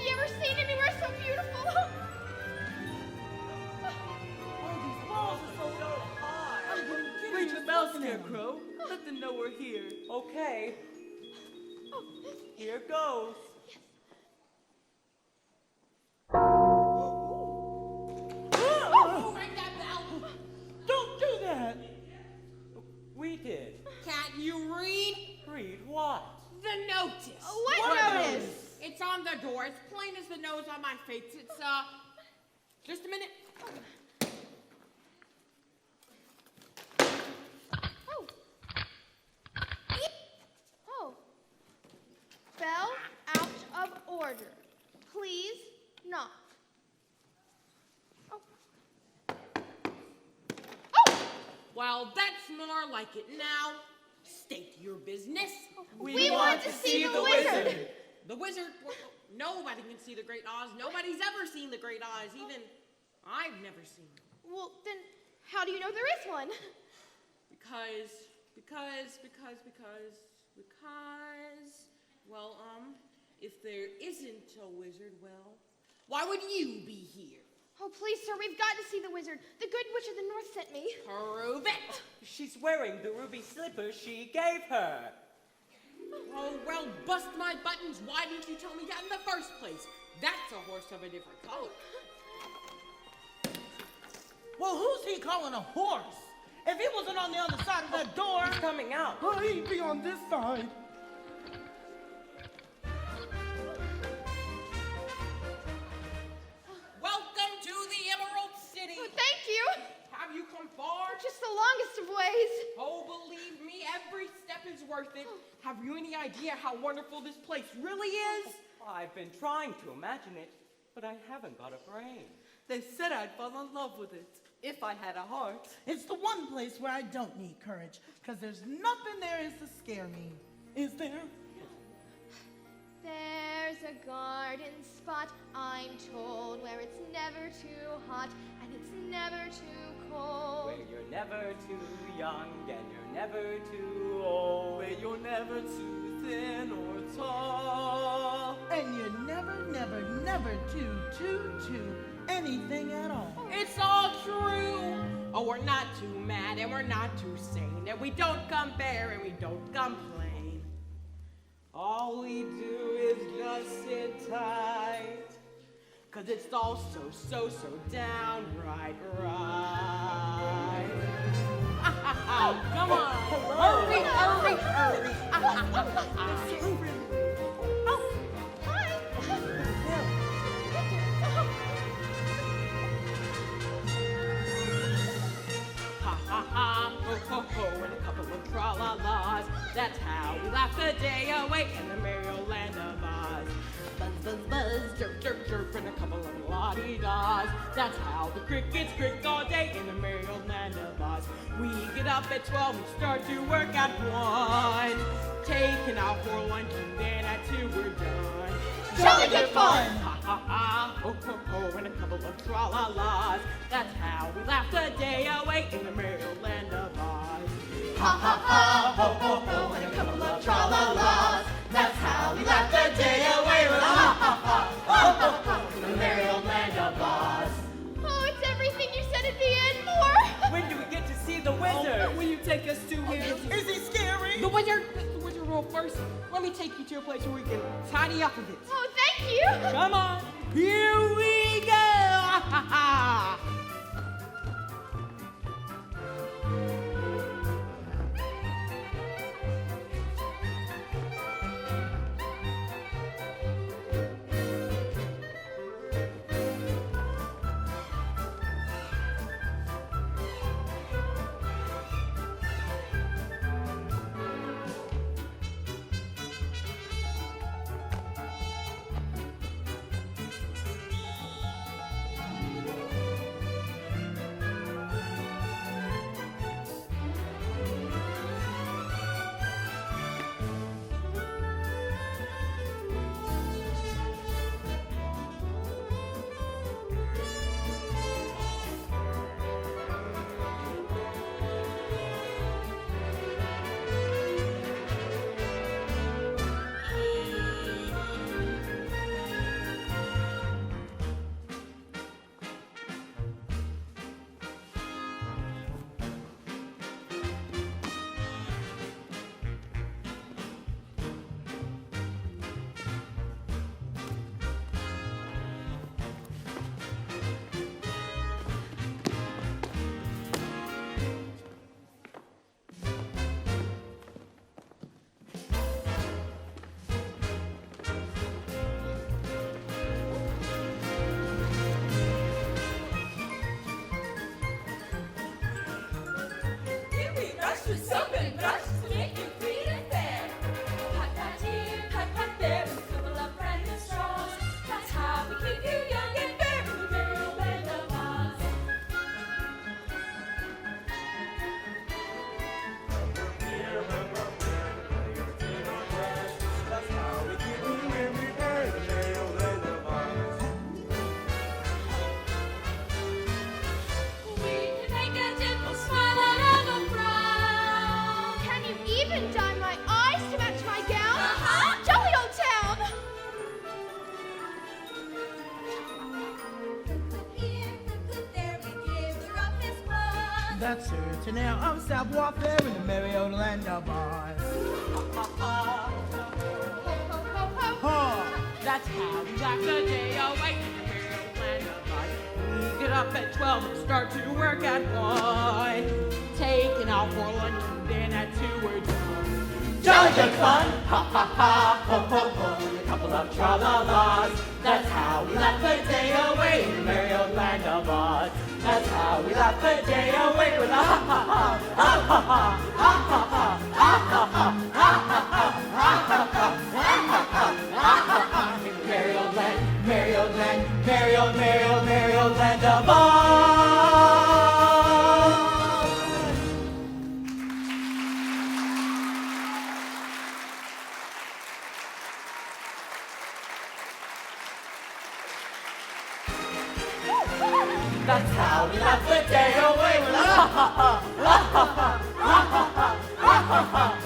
you ever seen anywhere so beautiful? Oh, these walls are so high. Reach a bell, Scarecrow. Let them know we're here. Okay. Here goes. Who rang that bell? Don't do that. We did. Can't you read? Read what? The notice. What notice? It's on the door. It's plain as the nose on my face. It's, just a minute. Oh. Bell out of order. Please not. Well, that's more like it now. State your business. We want to see the wizard. The wizard? Well, nobody can see the Great Oz. Nobody's ever seen the Great Oz. Even I've never seen it. Well, then how do you know there is one? Because, well, if there isn't a wizard, well, why would you be here? Oh, please, sir, we've got to see the wizard. The good witch of the north sent me. Prove it. She's wearing the ruby slippers she gave her. Oh, well, bust my buttons. Why didn't you tell me that in the first place? That's a horse of a different color. Well, who's he calling a horse? If he wasn't on the other side of that door... He's coming out. Oh, he'd be on this side. Welcome to the Emerald City. Oh, thank you. Have you come far? Just the longest of ways. Oh, believe me, every step is worth it. Have you any idea how wonderful this place really is? I've been trying to imagine it, but I haven't got a brain. They said I'd fall in love with it if I had a heart. It's the one place where I don't need courage, because there's nothing there is to scare me. Is there? There's a garden spot, I'm told, where it's never too hot and it's never too cold. Where you're never too young and you're never too old. Where you're never too thin or tall. And you're never too anything at all. It's all true. Oh, we're not too mad and we're not too sane, and we don't compare and we don't complain. All we do is just sit tight, 'cause it's all so downright right. Come on. Hurry. Ho, and a couple of tra-la-las. That's how we laugh the day away in the merry old land of Oz. Buzz, chirp, and a couple of la-dee-daws. That's how the crickets crick all day in the merry old land of Oz. We get up at 12 and start to work at 1. Taking out for lunch and then at 2 we're done. Jolly good fun! Ho, and a couple of tra-la-las. That's how we laugh the day away in the merry old land of Oz. Ho, and a couple of tra-la-las. That's how we laugh the day away. In the merry old land of Oz. Oh, it's everything you said at the end, more. When do we get to see the wizard? Will you take us to him? Is he scary? The wizard will first. Let me take you to a place where we can tidy up a bit. Oh, thank you. Come on. Here we go. That's certain air of self warfare in the merry old land of Oz. That's how we laugh the day away in the merry old land of Oz. We get up at 12 and start to work at 1. Taking out for lunch and then at 2 we're done. Jolly good fun, ha ha ha, ho ho ho, and a couple of tra-la-las. That's how we laugh the day away in the merry old land of Oz. That's how we laugh the day away with a ha ha ha, ha ha ha, ha ha ha, ha ha ha, ha ha ha, ha ha ha, ha ha ha. Merry old land, merry old land, merry old, merry old, merry old land of Oz. That's how we laugh the day away with a ha ha ha, ha ha ha, ha ha ha, ha ha ha, ha ha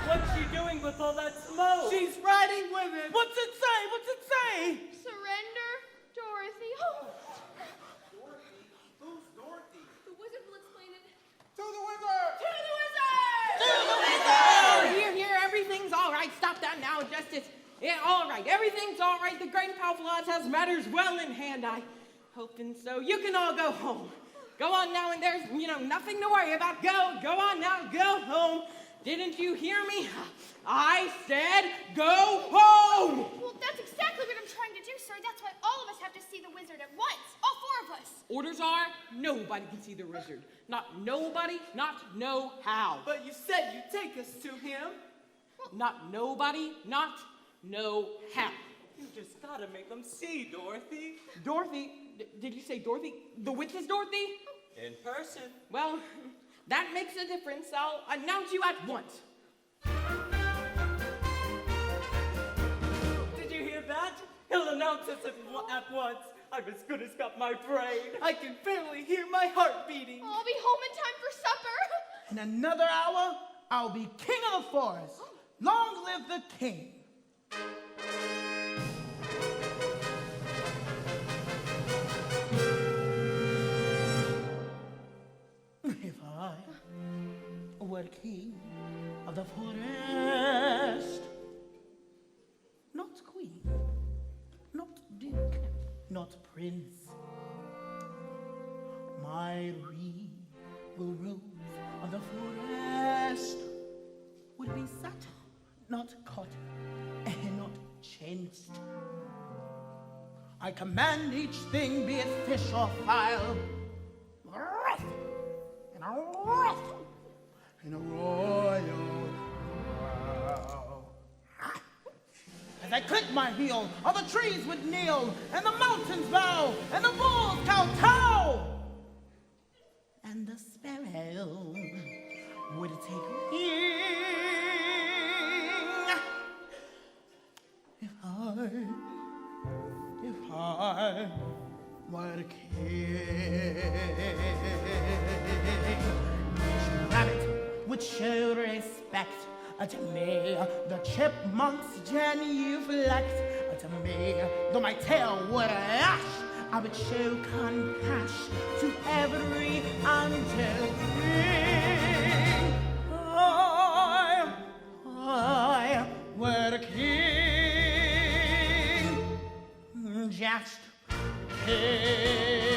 What's she doing with all that smoke? She's riding with it. What's it say? What's it say? Surrender, Dorothy. Who's Dorothy? The wizard will explain it. To the wizard! To the wizard! Oh, here, everything's all right. Stop that now, Justice. Yeah, all right, everything's all right. The great and powerful Oz has matters well in hand. I hope and so. You can all go home. Go on now, and there's, nothing to worry about. Go on now, go home. Didn't you hear me? I said go home! Well, that's exactly what I'm trying to do, sir. That's why all of us have to see the wizard at once. All 4 of us. Orders are, nobody can see the wizard. Not nobody, not no how. But you said you'd take us to him. Not nobody, not no how. You just gotta make them see, Dorothy. Dorothy, did you say Dorothy? The witch is Dorothy? In person. Well, that makes a difference. I'll announce you at once. Did you hear that? He'll announce us at once. I've as good as got my brain. I can barely hear my heart beating. I'll be home in time for supper. In another hour, I'll be king of the forest. Long live the king. If I were king of the forest, not queen, not duke, not prince, my regal rose of the forest would be sat, not caught, and not changed. I command each thing, be it fish or fowl, wrath and a wrath and a royal growl. As I click my heel, all the trees would kneel, and the mountains bow, and the bulls kowtow, and the sparrow would take wing. If I were king, each rabbit would show respect to me. The chipmunks genuflect to me. Though my tail would lash, I would show compassion to every until thing. I were king, just king.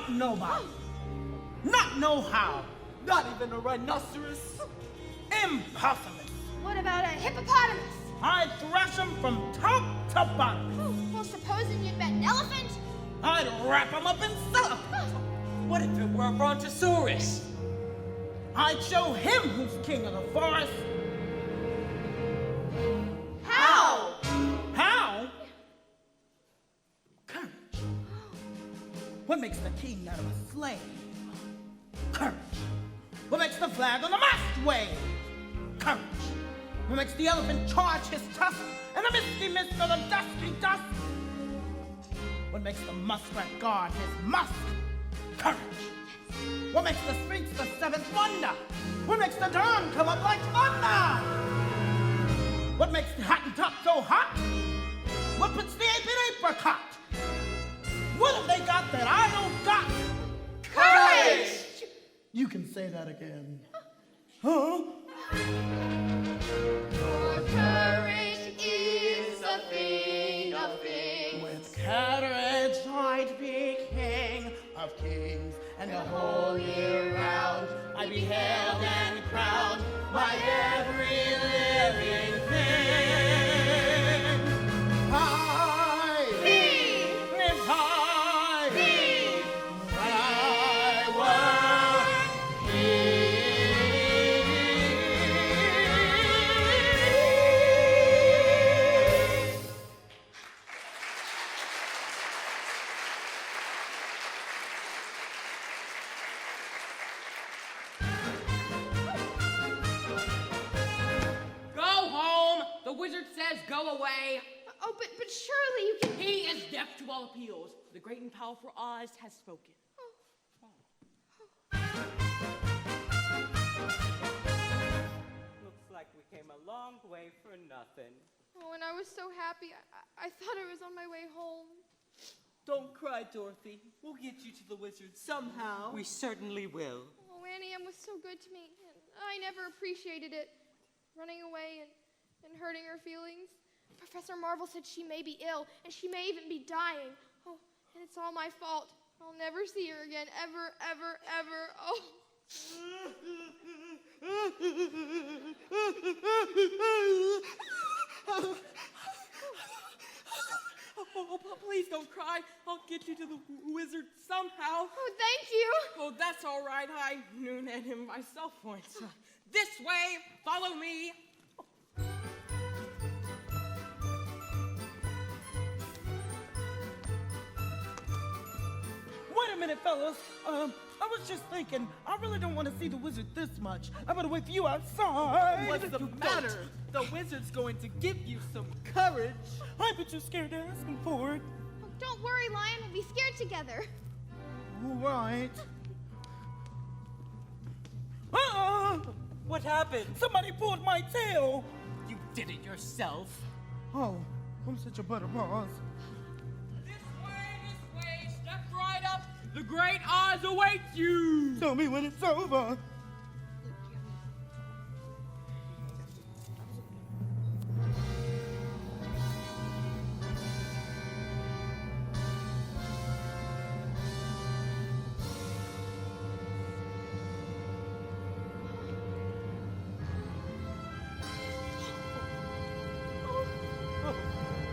Not nobody. Not no how. Not even a rhinoceros. Impossible. What about a hippopotamus? I'd thrash him from top to bottom. Oh, well, supposing you'd met an elephant? I'd wrap him up in cellophane. What if it were a brontosaurus? I'd show him who's king of the forest. How? How? Courage. What makes the king out of a slave? Courage. What makes the flag on the mast wave? Courage. What makes the elephant charge his tusk in the misty mist of the dusky dusk? What makes the muskrat guard his musk? Courage. What makes the Sphinx the seventh wonder? What makes the dawn come up like thunder? What makes the Hottentot so hot? What puts the ape in apricot? What have they got that I don't got? Courage! You can say that again. Huh? For courage is a thing of things. With courage I'd be king of kings, and the whole year round I'd be hailed and crowned by every living thing. I live high, I were king. Go home! The wizard says go away. Oh, but surely you can... He is deaf to all appeals. The great and powerful Oz has spoken. Looks like we came a long way for nothing. Oh, and I was so happy. I thought I was on my way home. Don't cry, Dorothy. We'll get you to the wizard somehow. We certainly will. Oh, Annie Ann was so good to me. And I never appreciated it. Running away and hurting her feelings. Professor Marvel said she may be ill, and she may even be dying. Oh, and it's all my fault. I'll never see her again, ever, ever, ever. Oh. Oh, please don't cry. I'll get you to the wizard somehow. Oh, thank you. Oh, that's all right. I knew that him myself once. This way, follow me. Wait a minute, fellas. I was just thinking, I really don't want to see the wizard this much. I better wait for you outside. What's the matter? The wizard's going to give you some courage. I bet you're scared to ask him for it. Oh, don't worry, Lion. We'll be scared together. All right. What happened? Somebody pulled my tail. You did it yourself. Oh, I'm such a butterpaws. This way. Step right up. The great Oz awaits you. Tell me when it's over.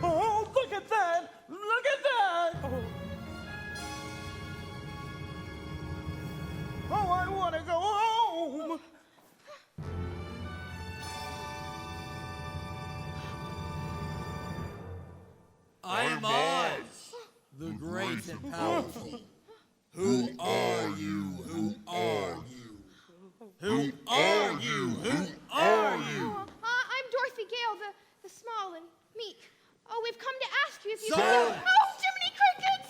Oh, look at that! Look at that! Oh, I want to go home! I'm Oz, the great and powerful. Who are you? Who are you? Who are you? Who are you? I'm Dorothy Gale, the small and meek. Oh, we've come to ask you if you... Sir! Oh, Jiminy Crickets!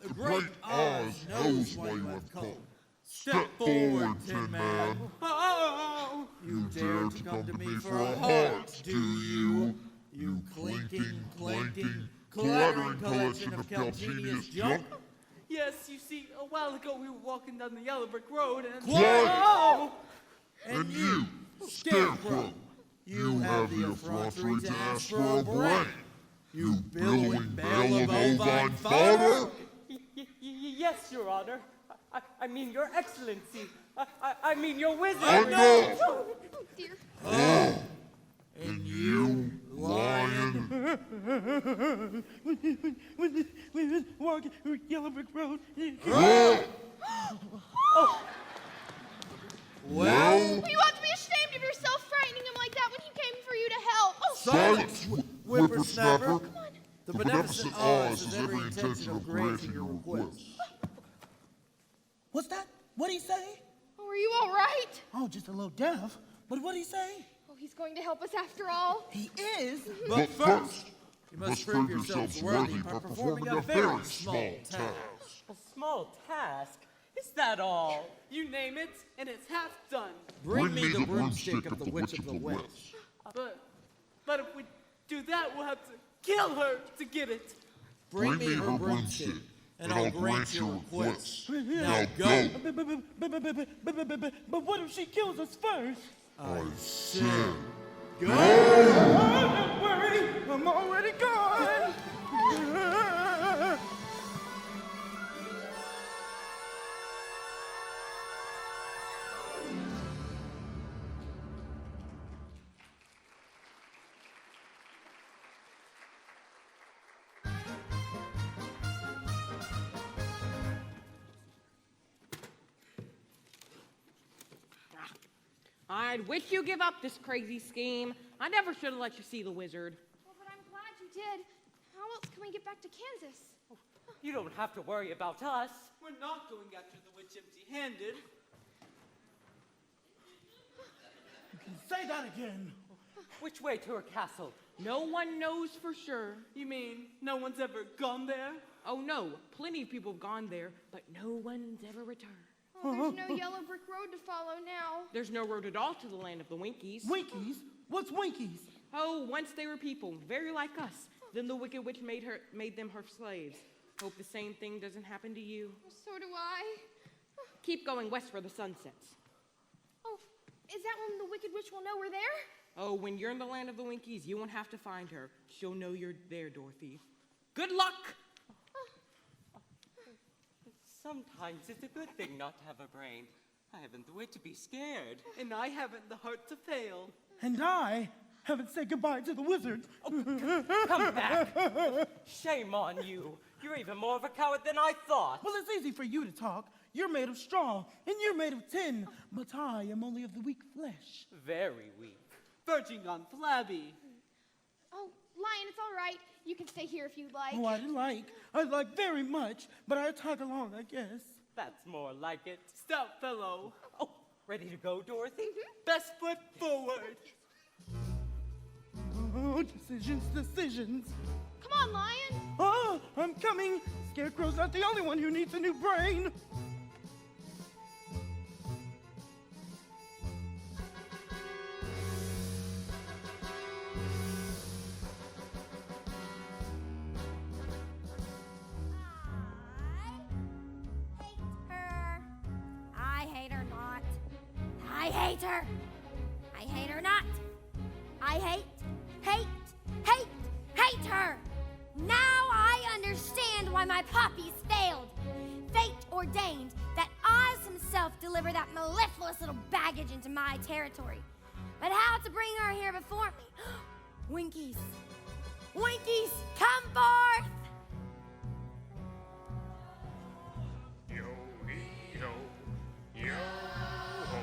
The great Oz knows why you have come. Step forward, Tin Man. Oh. You dare to come to me for a heart, do you? You clinking, clattering collection of calcenius junk. Yes, you see, a while ago we were walking down the yellow brick road and... Quiet! Oh! And you, Scarecrow, you have the effrontery to ask for a brain. You billowing bale of ovine fodder. Yes, Your Honor. I mean, Your Excellency. I mean, Your Wizard. I know. Oh, dear. And you, lion. When walking Yellow Brick Road. Well, You ought to be ashamed of yourself frightening him like that when he came for you to help. Oh, silence, whippersnapper. come on. The beneficent Oz has every intention of granting your request. What's that? What'd he say? Oh, are you all right? Oh, just a little deaf. But what'd he say? Oh, he's going to help us after all. He is. But first, you must prove yourselves worthy by performing a very small task. A small task? Is that all? You name it, and it's half done. Bring me the broomstick of the Witch of the West. But if we do that, we'll have to kill her to get it. Bring me her broomstick, and I'll grant your request. Now go. But what if she kills us first? I said, Oh, don't worry, I'm already gone. I'd wish you give up this crazy scheme. I never should have let you see the wizard. Well, but I'm glad you did. How else can we get back to Kansas? You don't have to worry about us. We're not going after the witch empty-handed. Say that again. Which way to her castle? No one knows for sure. You mean no one's ever gone there? Oh no, plenty of people have gone there, but no one's ever returned. Oh, there's no yellow brick road to follow now. There's no road at all to the land of the Winkies. Winkies? What's Winkies? Oh, once they were people, very like us. Then the Wicked Witch made them her slaves. Hope the same thing doesn't happen to you. So do I. Keep going west where the sun sets. Oh, is that when the Wicked Witch will know we're there? Oh, when you're in the land of the Winkies, you won't have to find her. She'll know you're there, Dorothy. Good luck! Sometimes it's a good thing not to have a brain. I haven't the wit to be scared. And I haven't the heart to fail. And I haven't said goodbye to the wizard. Come back. Shame on you. You're even more of a coward than I thought. Well, it's easy for you to talk. You're made of straw, and you're made of tin. But I am only of the weak flesh. Very weak. Verging on flabby. Oh, Lion, it's all right. You can stay here if you'd like. Oh, I like very much, but I tag along, I guess. That's more like it. Stout fellow. Oh, ready to go, Dorothy? Best foot forward. Oh, decisions. Come on, Lion. Oh, I'm coming. Scarecrow's not the only one who needs a new brain. I hate her. I hate her not. I hate her. Now I understand why my poppies failed. Fate ordained that Oz himself deliver that mellifluous little baggage into my territory. But how to bring her here before me? Winkies, come forth! Yo-hee-ho, yo-ho,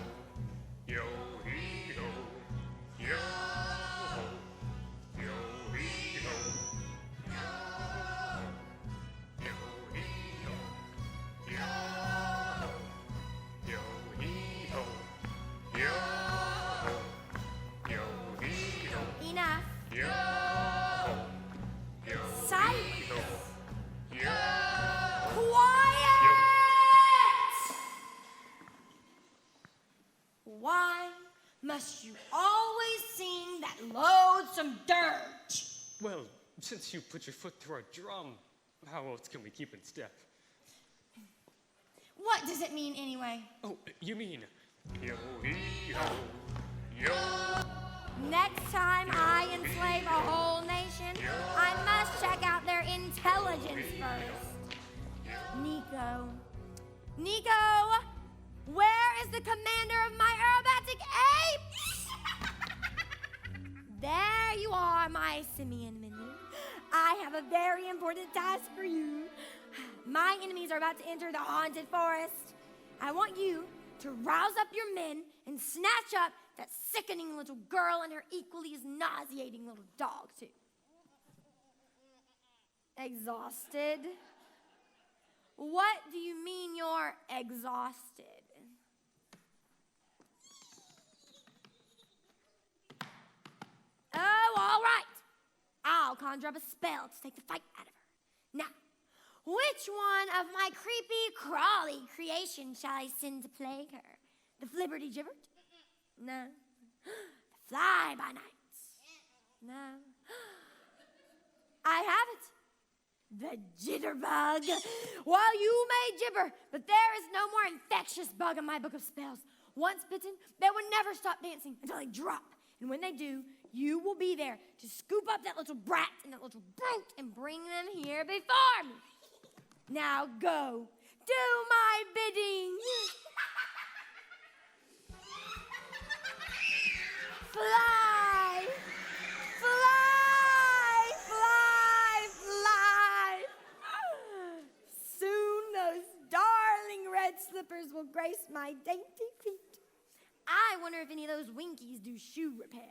yo-hee-ho, yo-ho, yo-hee-ho, yo-ho, yo-hee-ho, yo-ho, yo-hee-ho, yo-ho, yo-hee-ho, Enough. yo-ho, Silence. yo-ho. Quiet! Why must you always sing that loathsome dirge? Well, since you put your foot through our drum, how else can we keep in step? What does it mean anyway? Oh, you mean, Yo-hee-ho, yo. Next time I enslave a whole nation, I must check out their intelligence first. Nico, Nico, where is the commander of my aerobatic apes? There you are, my simian minion. I have a very important task for you. My enemies are about to enter the haunted forest. I want you to rouse up your men and snatch up that sickening little girl and her equally as nauseating little dog, too. Exhausted? What do you mean you're exhausted? Oh, all right. I'll conjure up a spell to take the fight out of her. Now, which one of my creepy, crawly creations shall I send to plague her? The flibberty-gibbert? No. The fly-by-nights? No. I have it. The jitterbug. Well, you may gibber, but there is no more infectious bug in my book of spells. Once bitten, they will never stop dancing until they drop. And when they do, you will be there to scoop up that little brat and that little brute and bring them here before me. Now go. Do my bidding. Fly. Fly. Fly. Fly. Soon those darling red slippers will grace my dainty feet. I wonder if any of those Winkies do shoe repair.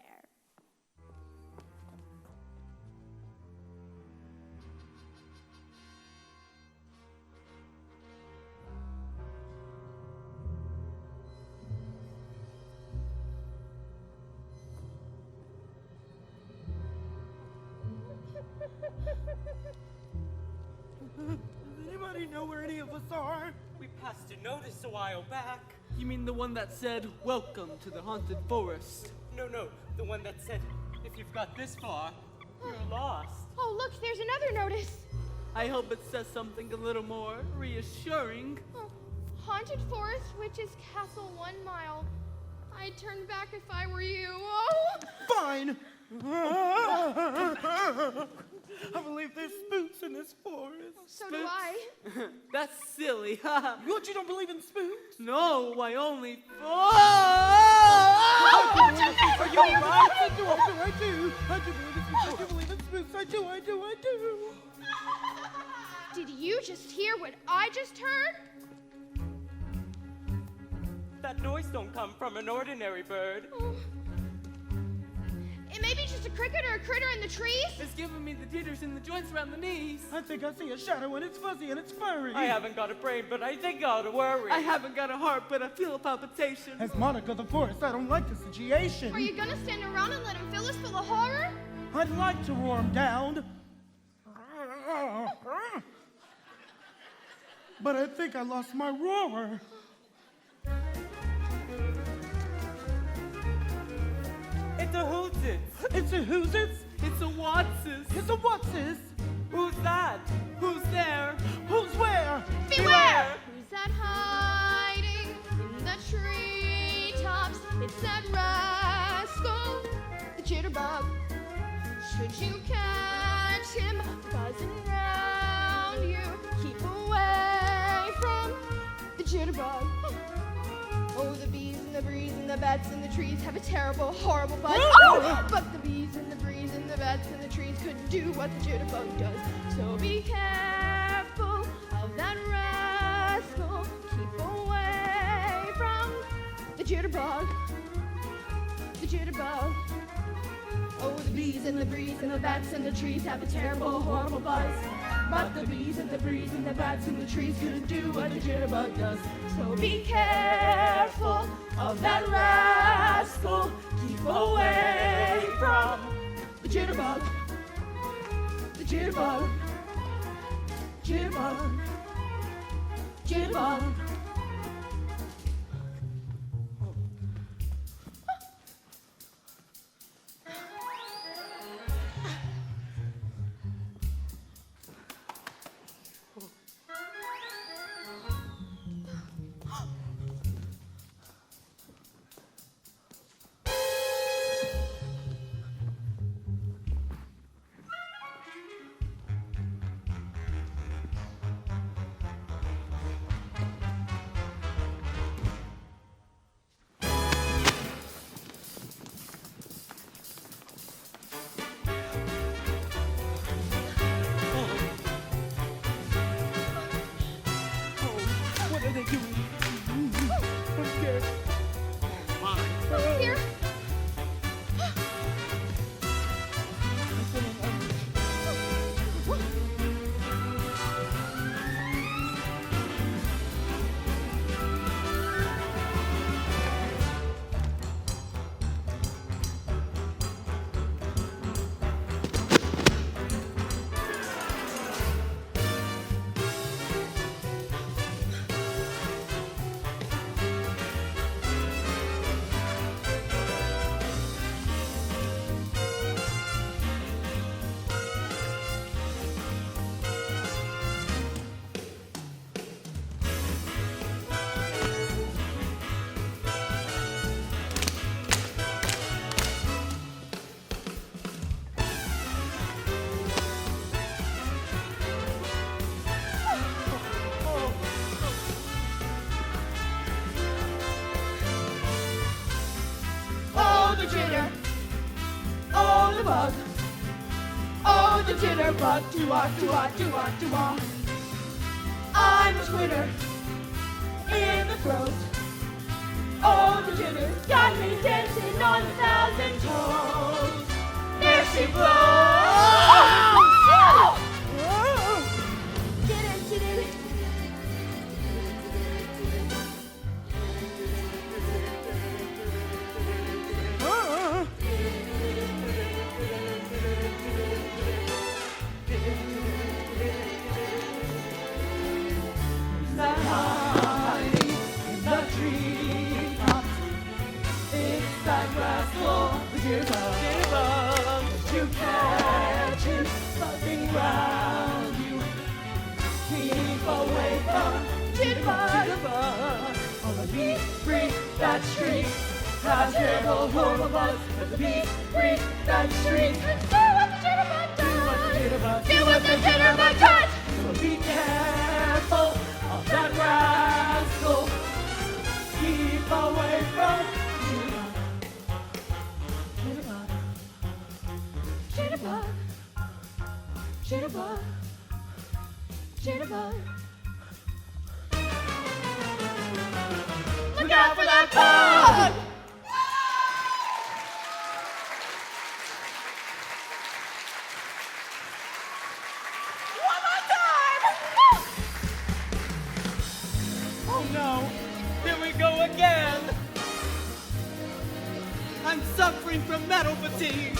Does anybody know where any of us are? We passed a notice a while back. You mean the one that said, "Welcome to the haunted forest"? No, the one that said, if you've got this far, you're lost. Oh, look, there's another notice. I hope it says something a little more reassuring. Oh, haunted forest, witch's castle, 1 mile. I'd turn back if I were you. Oh! Fine! I believe there's spooks in this forest. So do I. That's silly. What, you don't believe in spooks? No, I only... Oh, watch out! Are you alright? I do believe in spooks. I do. Did you just hear what I just heard? That noise don't come from an ordinary bird. Oh. It may be just a cricket or a critter in the trees. It's giving me the jitters in the joints around the knees. I think I see a shadow and it's fuzzy and it's furry. I haven't got a brain, but I think I ought to worry. I haven't got a heart, but I feel a palpitation. As Monica the Forest, I don't like the situation. Are you gonna stand around and let him fill us full of horror? I'd like to roar him down. But I think I lost my roar. It's a hootsit. It's a who's-its? It's a what's-its? It's a what's-its? Who's that? Who's there? Who's where? Beware! Who's that hiding in the treetops? It's that rascal, the jitterbug. Should you catch him buzzing around you, keep away from the jitterbug. Oh, the bees and the breeze and the bats and the trees have a terrible, horrible buzz. Oh! But the bees and the breeze and the bats and the trees couldn't do what the jitterbug does. So be careful of that rascal. Keep away from the jitterbug. The jitterbug. Oh, the bees and the breeze and the bats and the trees have a terrible, horrible buzz. But the bees and the breeze and the bats and the trees couldn't do what the jitterbug does. So be careful of that rascal. Keep away from the jitterbug. The jitterbug. Jitterbug. Jitterbug. the jitterbug, doo-ah, doo-ah, doo-ah, doo-ah. I'm a twitter in the throat. Oh, the jitters got me dancing on 1,000 toes. There she blows. Jitter, jitter. You catch him buzzing round you. Keep away from jitterbug. On the beat, freak, that shriek has terrible, horrible buzz. But the beat, freak, that shriek. Do what the jitterbug does. Do what the jitterbug does. So be careful of that rascal. Keep away from jitterbug. Jitterbug, jitterbug. Look out for that bug! One more time! Oh no, here we go again. I'm suffering from metal fatigue.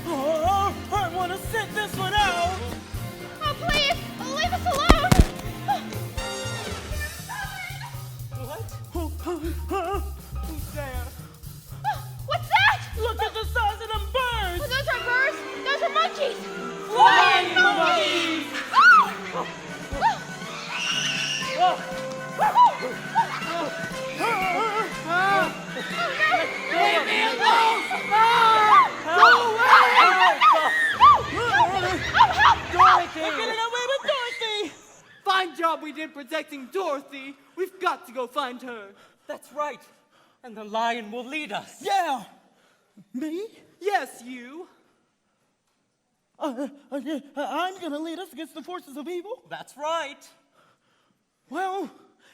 Oh, I want to sit this one out. Oh, please, leave us alone. What? Who's there? What's that? Look at the size of them birds. Oh, those are birds. Those are monkeys. Flying monkeys! Leave me alone! Dorothy! We're getting away with Dorothy! Fine job we did protecting Dorothy. We've got to go find her. That's right. And the lion will lead us. Yeah. Me? Yes, you. I'm gonna lead us against the forces of evil? That's right. Well,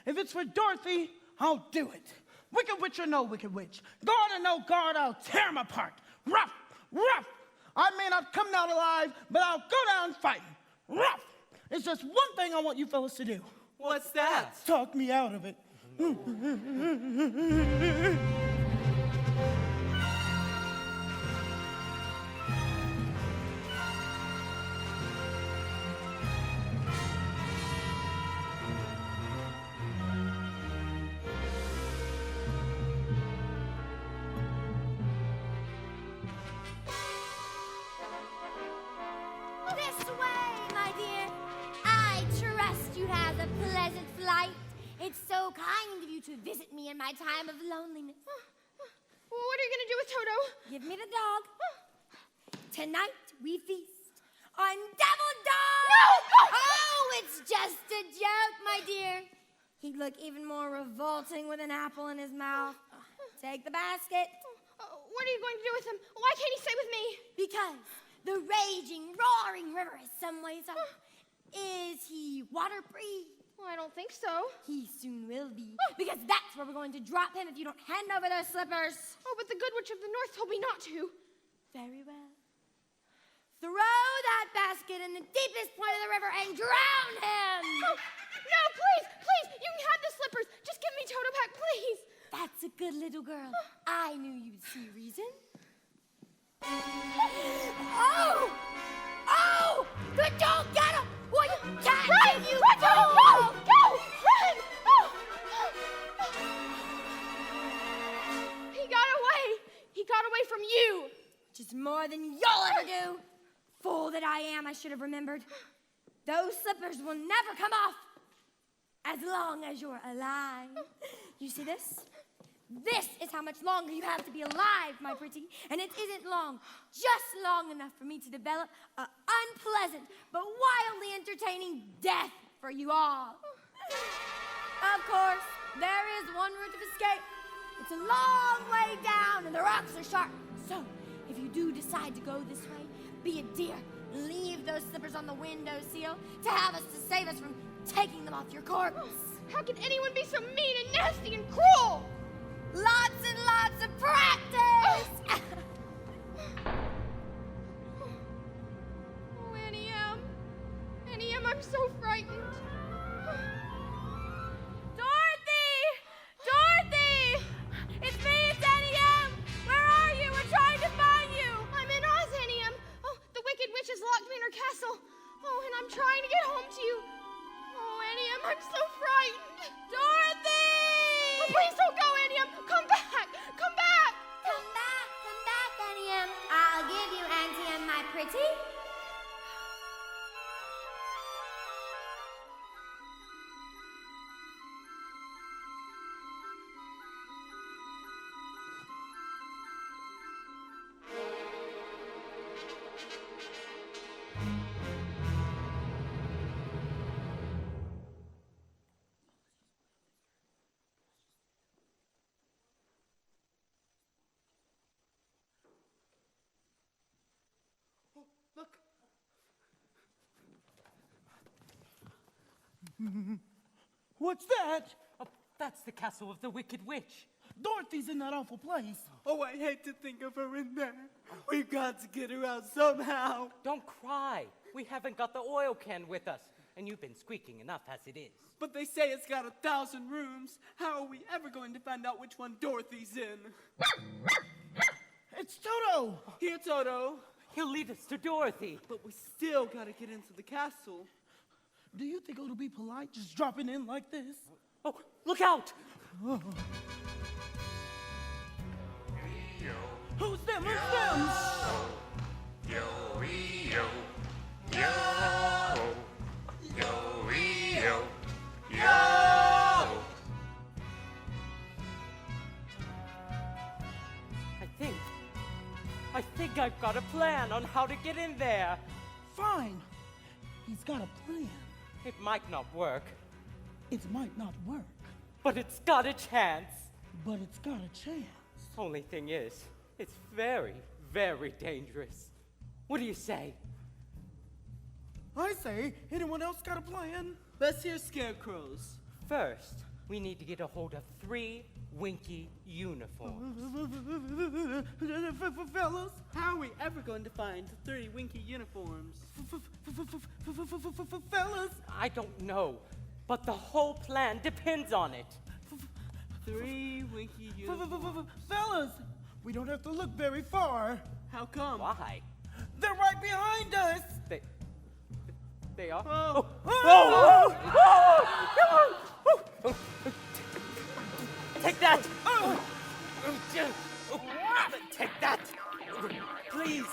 if it's for Dorothy, I'll do it. Wicked witch or no wicked witch, guard or no guard, I'll tear them apart. Rough, rough. I may not come out alive, but I'll go down fighting. Rough. It's just one thing I want you fellas to do. What's that? Talk me out of it. This way, my dear. I trust you have a pleasant flight. It's so kind of you to visit me in my time of loneliness. What are you going to do with Toto? Give me the dog. Tonight we feast on Devil Dog. No! Oh, it's just a joke, my dear. He'd look even more revolting with an apple in his mouth. Take the basket. What are you going to do with him? Why can't he stay with me? Because the raging, roaring river is some ways off. Is he water-free? Well, I don't think so. He soon will be. Because that's where we're going to drop him if you don't hand over those slippers. Oh, but the Good Witch of the North told me not to. Very well. Throw that basket in the deepest point of the river and drown him! Oh, no, please, please, you can have the slippers. Just give me Toto back, please. That's a good little girl. I knew you'd see reason. Oh! Oh! The dog got him! Well, you can't Run! you Run, Toto! Go! Go! Run! Oh! He got away. He got away from you. Which is more than you'll ever do. Fool that I am, I should have remembered. Those slippers will never come off as long as you're alive. You see this? This is how much longer you have to be alive, my pretty. And it isn't long, just long enough for me to develop an unpleasant but wildly entertaining death for you all. Of course, there is one route of escape. It's a long way down and the rocks are sharp. So, if you do decide to go this way, be a dear. Leave those slippers on the windowsill to have us to save us from taking them off your corpse. How can anyone be so mean and nasty and cruel? Lots and lots of practice! Oh, Annie M. Annie M, I'm so frightened. Dorothy! Dorothy! It's me, it's Annie M! Where are you? We're trying to find you! I'm in Oz, Annie M. Oh, the Wicked Witch has locked me in her castle. Oh, and I'm trying to get home to you. Oh, Annie M, I'm so frightened. Dorothy! Oh, please don't go, Annie M. Come back! Come back! Come back, Annie M. I'll give you Auntie M, my pretty. Look. What's that? Oh, that's the castle of the Wicked Witch. Dorothy's in that awful place. Oh, I hate to think of her in there. We've got to get her out somehow. Don't cry. We haven't got the oil can with us, and you've been squeaking enough as it is. But they say it's got 1,000 rooms. How are we ever going to find out which one Dorothy's in? It's Toto. Here, Toto. He'll lead us to Dorothy. But we still got to get into the castle. Do you think it'll be polite just dropping in like this? Oh, look out! Who's them? Who's them? Yo-ee-yo, yo, yo-ee-yo, yo. I think I've got a plan on how to get in there. Fine. He's got a plan. It might not work, It might not work, but it's got a chance. but it's got a chance. Only thing is, it's very, very dangerous. What do you say? I say, anyone else got a plan? Let's hear Scarecrow's. First, we need to get a hold of 3 Winky uniforms. Fellas? How are we ever going to find 3 Winky uniforms? Fellas? I don't know, but the whole plan depends on it. 3 Winky uniforms. Fellas, we don't have to look very far. How come? Why? They're right behind us. They are? Oh. Take that! Take that! Please!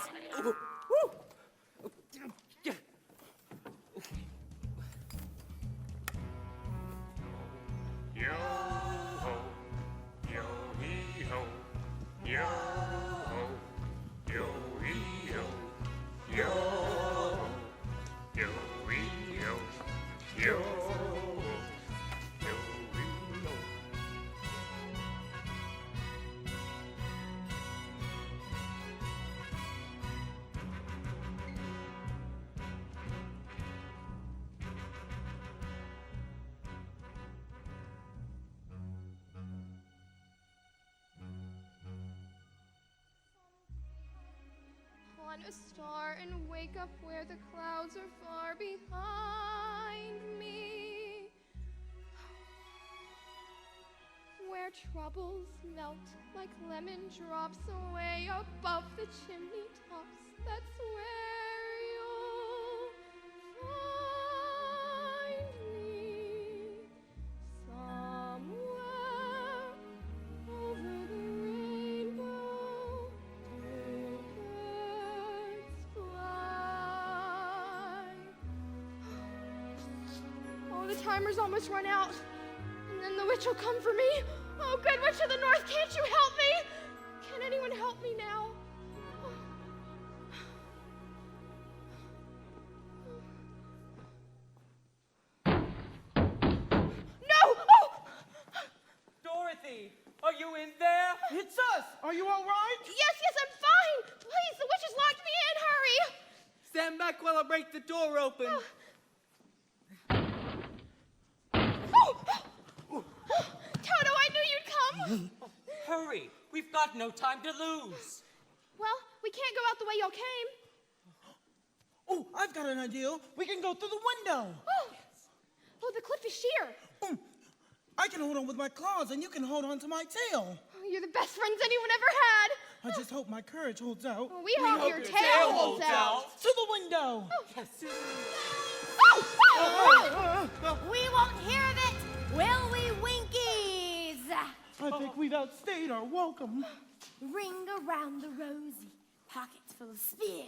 Yo-ho, yo-hee-ho, yo-ho, yo-hee-ho, yo-ho, yo-hee-ho, yo-ho, yo-hee-ho. On a star and wake up where the clouds are far behind me, where troubles melt like lemon drops away above the chimney tops. That's where you'll find me, somewhere over the rainbow. Oh, the timer's almost run out. And then the witch will come for me. Oh, good witch of the north, can't you help me? Can anyone help me now? No! Oh! Dorothy, are you in there? It's us. Are you all right? Yes, I'm fine. Please, the witch has locked me in. Hurry. back while I break the door open. Toto, I knew you'd come. Hurry, we've got no time to lose. Well, we can't go out the way y'all came. Oh, I've got an idea. We can go through the window. Oh, the cliff is sheer. I can hold on with my claws, and you can hold on to my tail. Oh, you're the best friends anyone ever had. I just hope my courage holds out. Oh, we hope your tail holds out. To the window. We won't hear of it, will we, Winkies? I think we've outstayed our welcome. Ring around the rosy, pockets full of spears.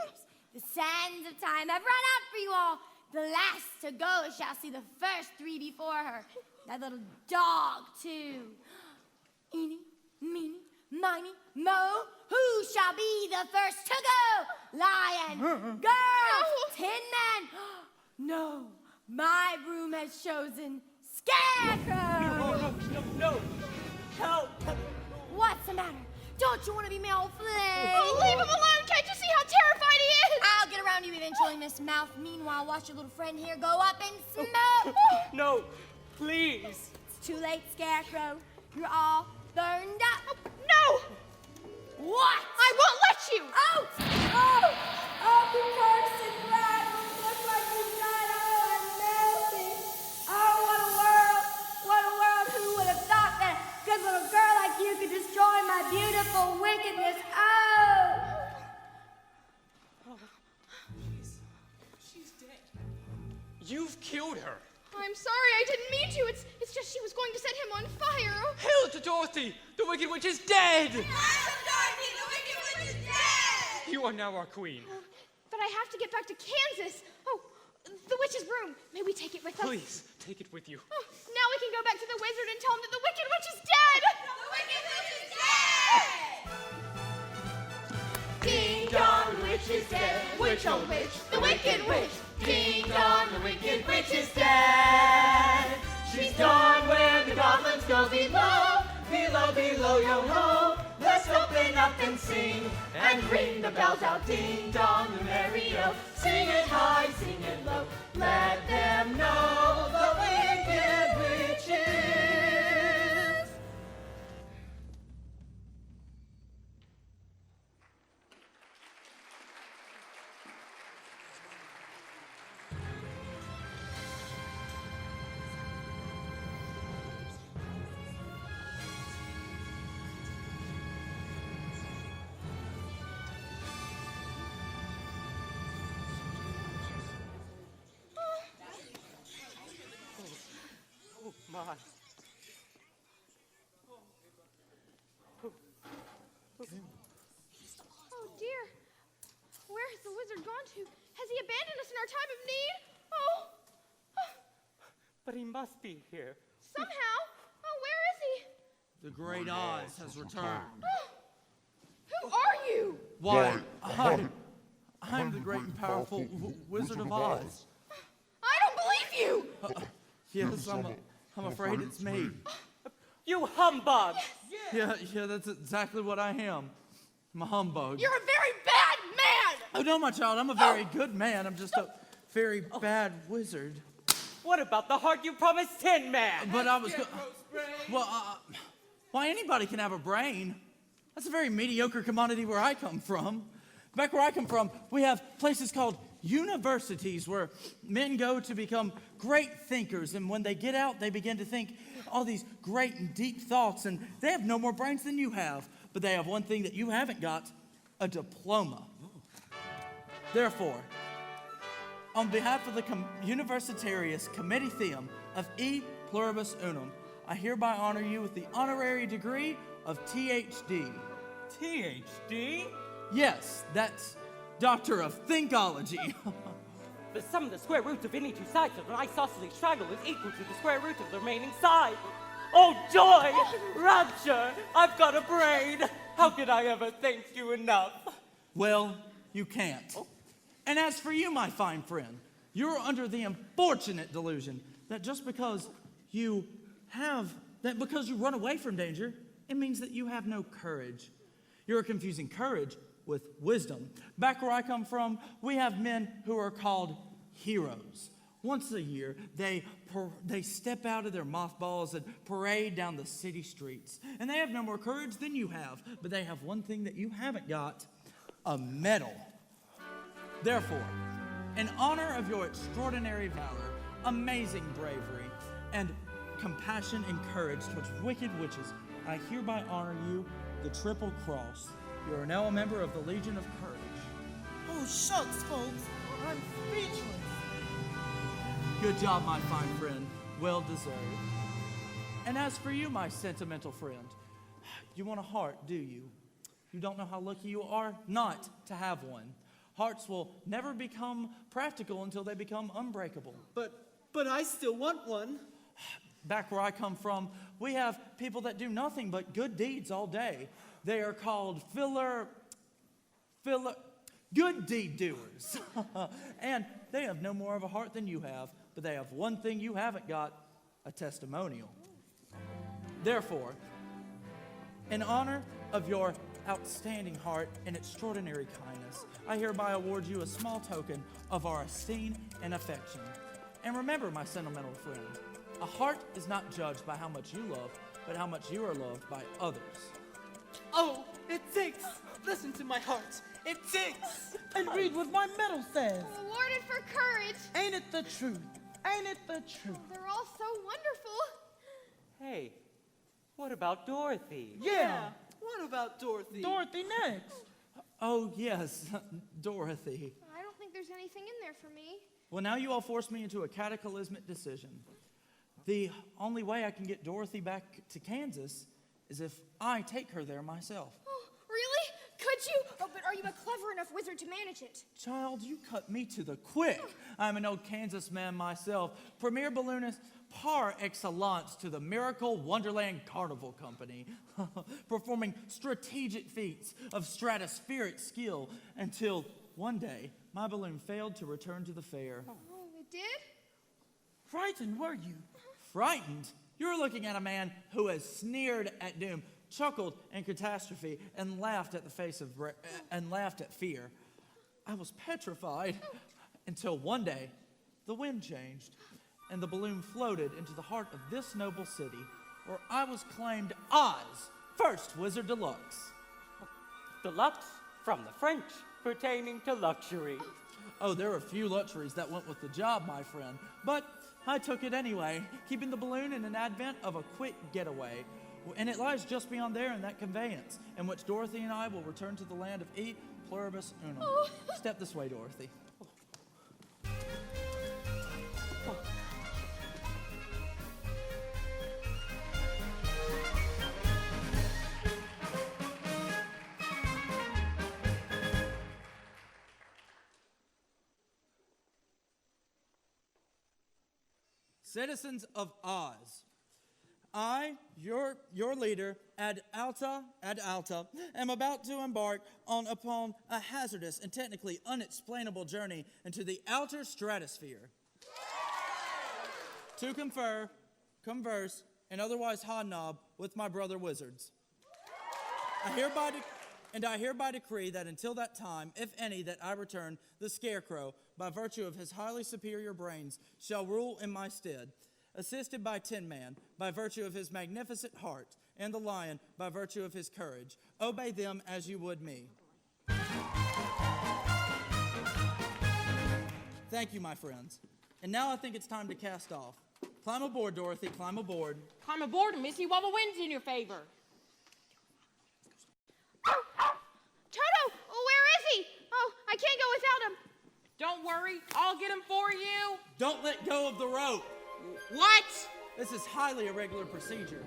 The sands of time have run out for you all. The last to go shall see the first three before her. That little dog, too. Eeny, meeny, miny, mo. Who shall be the first to go? Lion, girl, Tin Man. No, my broom has chosen Scarecrow. No. Help! What's the matter? Don't you want to be my old flame? Oh, leave him alone. Can't you see how terrified he is? I'll get around you eventually, Miss Mouth. Meanwhile, watch your little friend here go up in smoke. No, please. It's too late, Scarecrow. You're all burned up. No! What? I won't let you! Oh! Oh, you cursed brat. You look like you died. Oh, I'm melting. Oh, what a world. What a world. Who would have thought that a good little girl like you could destroy my beautiful wickedness? Oh! She's dead. You've killed her. I'm sorry, I didn't mean to. It's just she was going to set him on fire. Hail to Dorothy! The Wicked Witch is dead! Dorothy, the Wicked Witch is dead! You are now our queen. But I have to get back to Kansas. Oh, the witch's broom. May we take it with us? Please, take it with you. Oh, now we can go back to the wizard and tell him that the Wicked Witch is dead. The Wicked Witch is dead! Ding dong, the witch is dead. Witch, oh witch, the wicked witch. Ding dong, the wicked witch is dead. She's gone where the goblins go below. Below, yo ho. Let's open up and sing and ring the bells out. Ding dong, the merry-o. Sing it high, sing it low. Let them know the wicked witch is. My. Oh, dear. Where has the wizard gone to? Has he abandoned us in our time of need? Oh, But he must be here. somehow. Oh, where is he? The Great Oz has returned. Who are you? Why, I'm the great and powerful Wizard of Oz. I don't believe you. Yes, I'm afraid it's me. You humbug! Yeah, that's exactly what I am. I'm a humbug. You're a very bad man. Oh, no, my child, I'm a very good man. I'm just a very bad wizard. What about the heart you promised Tin Man? But I was... Well, why, anybody can have a brain. That's a very mediocre commodity where I come from. Back where I come from, we have places called universities where men go to become great thinkers. And when they get out, they begin to think all these great and deep thoughts. And they have no more brains than you have. But they have one thing that you haven't got, a diploma. Therefore, on behalf of the Universitarius Comitium of E Pluribus Unum, I hereby honor you with the honorary degree of THD. THD? Yes, that's Doctor of Thinkology. The sum of the square roots of any two sides of an isosceles triangle is equal to the square root of the remaining side. Oh, joy! Rapture! I've got a brain! How could I ever thank you enough? Well, you can't. And as for you, my fine friend, you're under the unfortunate delusion that just because you run away from danger, it means that you have no courage. You're confusing courage with wisdom. Back where I come from, we have men who are called heroes. Once a year, they step out of their mothballs and parade down the city streets. And they have no more courage than you have, but they have one thing that you haven't got, a medal. Therefore, in honor of your extraordinary valor, amazing bravery, and compassion and courage towards wicked witches, I hereby honor you the Triple Cross. You are now a member of the Legion of Courage. Oh, shucks, folks. I'm speechless. Good job, my fine friend. Well deserved. And as for you, my sentimental friend, you want a heart, do you? You don't know how lucky you are not to have one. Hearts will never become practical until they become unbreakable. But I still want one. Back where I come from, we have people that do nothing but good deeds all day. They are called good deed doers. And they have no more of a heart than you have, but they have one thing you haven't got, a testimonial. Therefore, in honor of your outstanding heart and extraordinary kindness, I hereby award you a small token of our esteem and affection. And remember, my sentimental friend, a heart is not judged by how much you love, but how much you are loved by others. Oh, it ticks. Listen to my heart. It ticks. And read what my medal says. Awarded for courage. Ain't it the truth? Ain't it the truth? They're all so wonderful. Hey, what about Dorothy? Yeah. What about Dorothy? Dorothy next. Oh, yes, Dorothy. I don't think there's anything in there for me. Well, now you all force me into a cataclysmic decision. The only way I can get Dorothy back to Kansas is if I take her there myself. Oh, really? Could you? Oh, but are you a clever enough wizard to manage it? Child, you cut me to the quick. I'm an old Kansas man myself, premier balloonist par excellence to the Miracle Wonderland Carnival Company, performing strategic feats of stratospheric skill until one day my balloon failed to return to the fair. Oh, it did? Frightened, were you? Frightened? You're looking at a man who has sneered at doom, chuckled in catastrophe, and laughed at the face of and laughed at fear. I was petrified until one day the wind changed and the balloon floated into the heart of this noble city, where I was claimed Oz, first Wizard Deluxe. Deluxe from the French, pertaining to luxury. Oh, there are a few luxuries that went with the job, my friend, but I took it anyway, keeping the balloon in an advent of a quick getaway. And it lies just beyond there in that conveyance, in which Dorothy and I will return to the land of E Pluribus Unum. Oh. Step this way, Dorothy. Citizens of Oz, I, your leader, ad alta, am about to embark upon a hazardous and technically unexplainable journey into the outer stratosphere. To converse, and otherwise hobnob with my brother wizards. I hereby decree that until that time, if any, that I return, the Scarecrow, by virtue of his highly superior brains, shall rule in my stead, assisted by Tin Man, by virtue of his magnificent heart, and the Lion, by virtue of his courage. Obey them as you would me. Thank you, my friends. And now I think it's time to cast off. Climb aboard, Dorothy, climb aboard. Climb aboard and Missy while the wind's in your favor. Toto, where is he? Oh, I can't go without him. Don't worry, I'll get him for you. Don't let go of the rope. What? This is highly irregular procedure.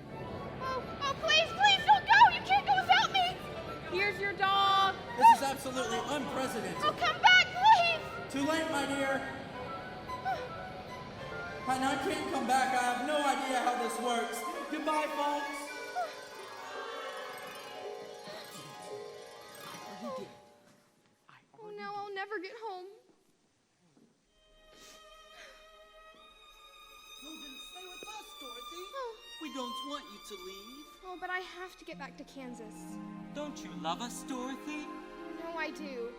Oh, please don't go. You can't go without me. Here's your dog. This is absolutely unprecedented. Oh, come back, please. Too late, my dear. And I can't come back. I have no idea how this works. Goodbye, folks. Oh, now I'll never get home. Oh, then stay with us, Dorothy. Oh. We don't want you to leave. Oh, but I have to get back to Kansas. Don't you love us, Dorothy? No, know I do.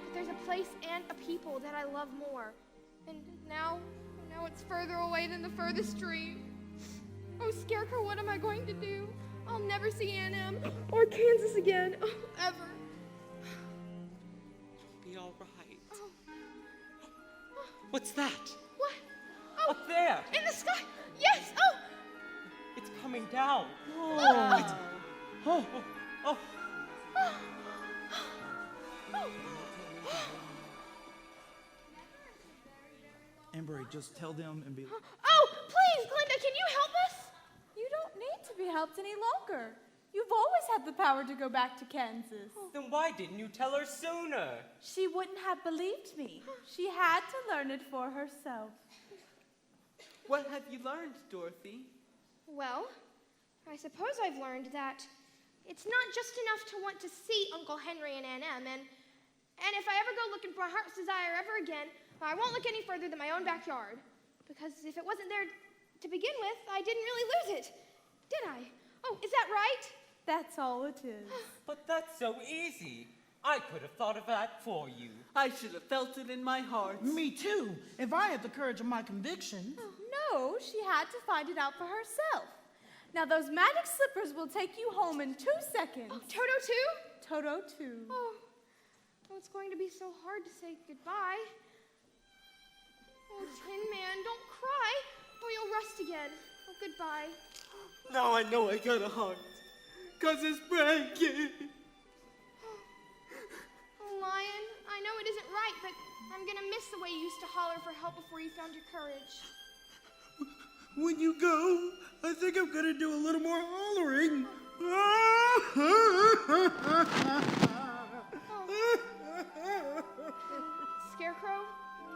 But there's a place and a people that I love more. And now it's further away than the furthest dream. Oh, Scarecrow, what am I going to do? I'll never see Aunt Em or Kansas again, ever. Be all right. Oh. What's that? What? Oh, Up there. in the sky. Yes. Oh. It's coming down. Oh. Oh. Oh. Embry, just tell them and be. Oh, please, Glinda, can you help us? You don't need to be helped any longer. You've always had the power to go back to Kansas. Then why didn't you tell her sooner? She wouldn't have believed me. She had to learn it for herself. What have you learned, Dorothy? Well, I suppose I've learned that it's not just enough to want to see Uncle Henry and Aunt Em, and if I ever go looking for my heart's desire ever again, I won't look any further than my own backyard. Because if it wasn't there to begin with, I didn't really lose it, did I? Oh, is that right? That's all it is. But that's so easy. I could have thought of that for you. I should have felt it in my heart. Me too. If I had the courage of my convictions. No, she had to find it out for herself. Now those magic slippers will take you home in 2 seconds. Oh, Toto too? Toto too. Oh, it's going to be so hard to say goodbye. Oh, Tin Man, don't cry, or you'll rust again. Oh, goodbye. Now I know I got a heart, 'cause it's breaking. Oh, Lion, I know it isn't right, but I'm gonna miss the way you used to holler for help before you found your courage. When you go, I think I'm gonna do a little more hollering. Scarecrow,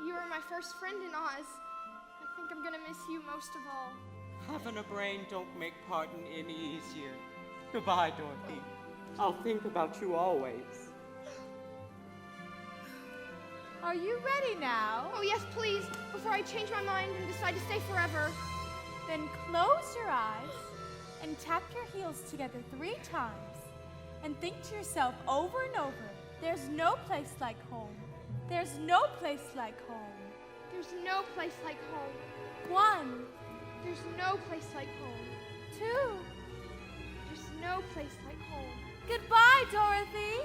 you were my first friend in Oz. I think I'm gonna miss you most of all. Having a brain don't make parting any easier. Goodbye, Dorothy. I'll think about you always. Are you ready now? Oh, yes, please, before I change my mind and decide to stay forever. Then close your eyes and tap your heels together 3 times and think to yourself over and over, there's no place like home. There's no place like home. There's no place like home. 1, There's no place like home. 2. There's no place like home. Goodbye, Dorothy.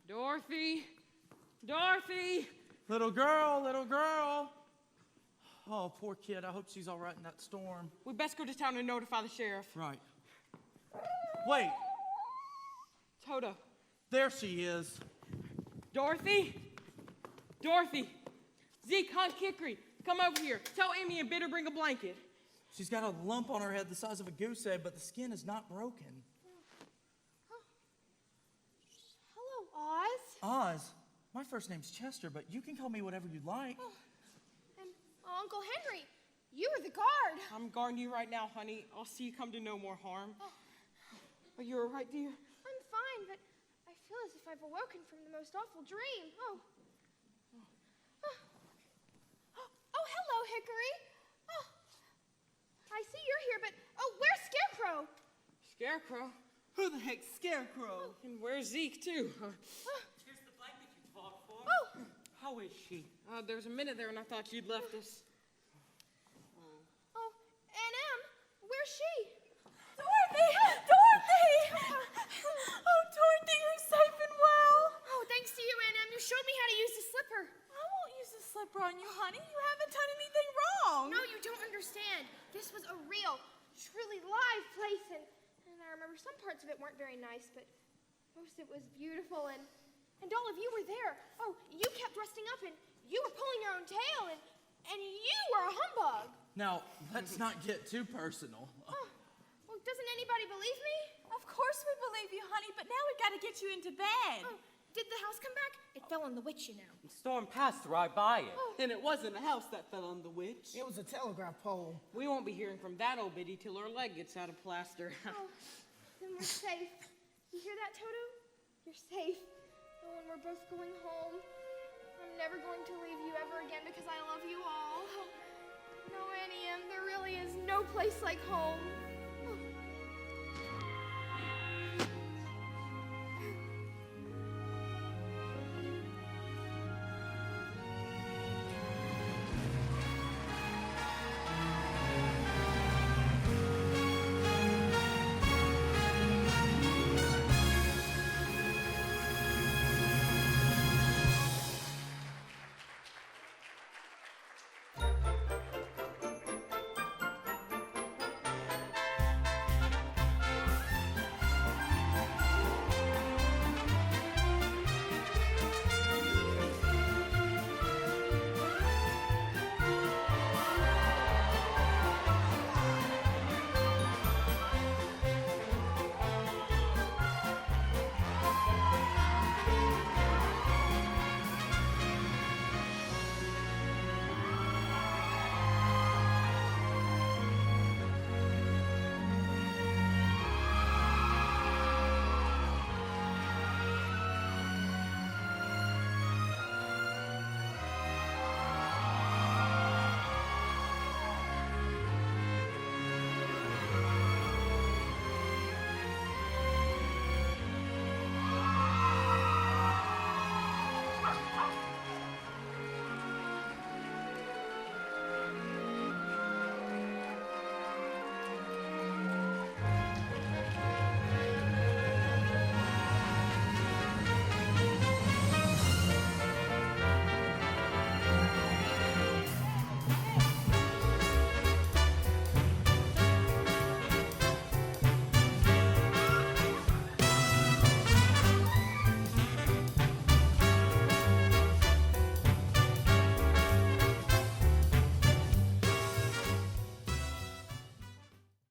Dorothy! Dorothy! Little girl. Oh, poor kid. I hope she's all right in that storm. We best go to town and notify the sheriff. Right. Wait, Toto. there she is. Dorothy? Dorothy! Zeke, Hunt, Hickory, come over here. Tell Amy and bid her bring a blanket. She's got a lump on her head the size of a goose egg, but the skin is not broken. Hello, Oz. Oz, my first name's Chester, but you can call me whatever you like. And Uncle Henry, you were the guard. I'm guarding you right now, honey. I'll see you come to no more harm. Are you all right, dear? I'm fine, but I feel as if I've awoken from the most awful dream. Oh, hello, Hickory. Oh, I see you're here, but where's Scarecrow? Scarecrow? Who the heck's Scarecrow? And where's Zeke, too? Here's the blanket you fought for. Oh, How is she? There was a minute there and I thought you'd left us. Aunt Em, where's she? Dorothy! Dorothy! Oh, Dorothy, you're safe and well. showed me how to use the slipper. I won't use the slipper on you, honey. You haven't done anything wrong. No, you don't understand. This was a real, truly live place, and I remember some parts of it weren't very nice, but most of it was beautiful, and all of you were there. Oh, you kept dressing up, and you were pulling your own tail, and you were a humbug. Now, let's not get too personal. Oh, well, doesn't anybody believe me? Of course we believe you, honey, but now we've got to get you into bed. Oh, did the house come back? It fell on the witch, you know. The storm passed right by it. And it wasn't a house that fell on the witch. It was a telegraph pole. We won't be hearing from that old biddy till her leg gets out of plaster. Oh, then we're safe. You hear that, Toto? You're safe. Oh, and we're both going home. I'm never going to leave you ever again because I love you all. No, Annie M, there really is no place like home.